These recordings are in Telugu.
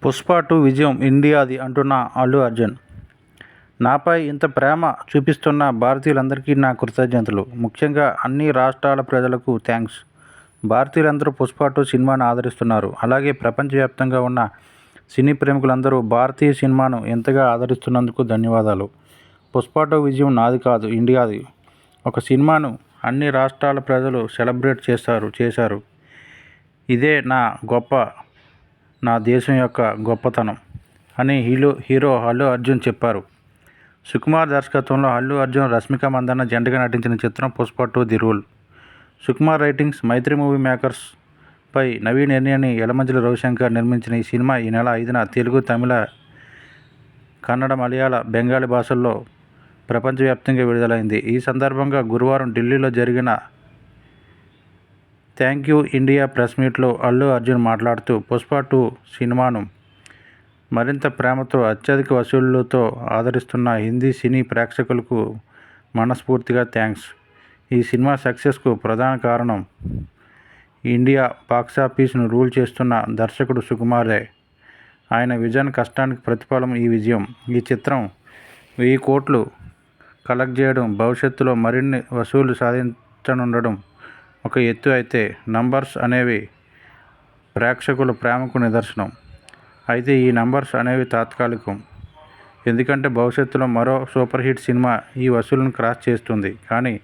పుష్ప 2 విజయం ఇండియాది అంటున్న అల్లు అర్జున్. నాపై ఇంత ప్రేమ చూపిస్తున్న భారతీయులందరికీ నా కృతజ్ఞతలు. ముఖ్యంగా అన్ని రాష్ట్రాల ప్రజలకు థ్యాంక్స్. భారతీయులందరూ పుష్ప 2 సినిమాను ఆదరిస్తున్నారు. అలాగే ప్రపంచవ్యాప్తంగా ఉన్న సినీ ప్రేమికులందరూ భారతీయ సినిమాను ఎంతగా ఆదరిస్తున్నందుకు ధన్యవాదాలు. పుష్ప 2 విజయం నాది కాదు, ఇండియాది. ఒక సినిమాను అన్ని రాష్ట్రాల ప్రజలు సెలబ్రేట్ చేశారు. ఇదే నా దేశం యొక్క గొప్పతనం అని హీరో అల్లు అర్జున్ చెప్పారు. సుకుమార్ దర్శకత్వంలో అల్లు అర్జున్, రష్మిక మందన్న జంటగా నటించిన చిత్రం Pushpa 2 the rule. Sukumar writings, Mythri movie makers పై నవీన్ ఎర్నియాని, యలమంచిలి రవిశంకర్ నిర్మించిన ఈ సినిమా ఈ నెల 5న తెలుగు, తమిళ, కన్నడ, మలయాళ, బెంగాలీ భాషల్లో ప్రపంచవ్యాప్తంగా విడుదలైంది. ఈ సందర్భంగా గురువారం ఢిల్లీలో జరిగిన థ్యాంక్ యూ ఇండియా ప్రెస్ మీట్లో అల్లు అర్జున్ మాట్లాడుతూ పుష్ప 2 సినిమాను మరింత ప్రేమతో, అత్యధిక వసూళ్లతో ఆదరిస్తున్న హిందీ సినీ ప్రేక్షకులకు మనస్ఫూర్తిగా థ్యాంక్స్. ఈ సినిమా సక్సెస్కు ప్రధాన కారణం ఇండియా బాక్సాఫీస్ను రూల్ చేస్తున్న దర్శకుడు సుకుమారే. ఆయన విజన్, కష్టానికి ప్రతిఫలం ఈ విజయం. ఈ చిత్రం 1000 కోట్లు కలెక్ట్ చేయడం, భవిష్యత్తులో మరిన్ని వసూళ్లు సాధించనుండడం ఒక ఎత్తు అయితే, నంబర్స్ అనేవి ప్రేక్షకుల ప్రేమకు నిదర్శనం. అయితే ఈ నంబర్స్ అనేవి తాత్కాలికం. ఎందుకంటే భవిష్యత్తులో మరో సూపర్ హిట్ సినిమా ఈ వసూళ్లను క్రాస్ చేస్తుంది. కానీ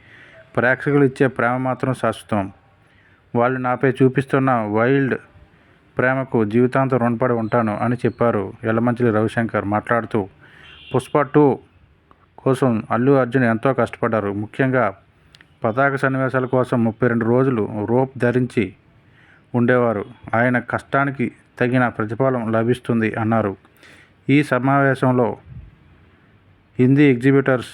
ప్రేక్షకులు ఇచ్చే ప్రేమ మాత్రం శాశ్వతం. వాళ్ళు నాపై చూపిస్తున్న వైల్డ్ ప్రేమకు జీవితాంతం రుణపడి ఉంటాను అని చెప్పారు యలమంచిలి రవిశంకర్. మాట్లాడుతూ పుష్ప 2 కోసం అల్లు అర్జున్ ఎంతో కష్టపడ్డారు. ముఖ్యంగా పతాక సన్నివేశాల కోసం 32 రోజులు రోప్ ధరించి ఉండేవారు. ఆయన కష్టానికి తగిన ప్రతిఫలం లభిస్తుంది అన్నారు. ఈ సమావేశంలో Hindi exhibitors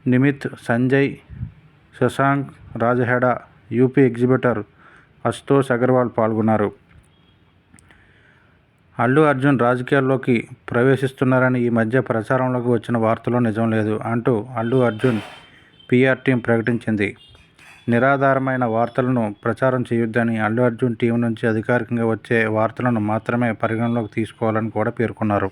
Nimit, Sanjay, Shashank Rajaheda, UP exhibitor Ashutosh Agarwal పాల్గొన్నారు. అల్లు అర్జున్ రాజకీయాల్లోకి ప్రవేశిస్తున్నారని ఈ మధ్య ప్రచారంలోకి వచ్చిన వార్తలో నిజం లేదు అంటూ అల్లు అర్జున్ పీఆర్ టీం ప్రకటించింది. నిరాధారమైన వార్తలను ప్రచారం చేయొద్దని, అల్లు అర్జున్ టీం నుంచి అధికారికంగా వచ్చే వార్తలను మాత్రమే పరిగణలోకి తీసుకోవాలని కూడా పేర్కొన్నారు.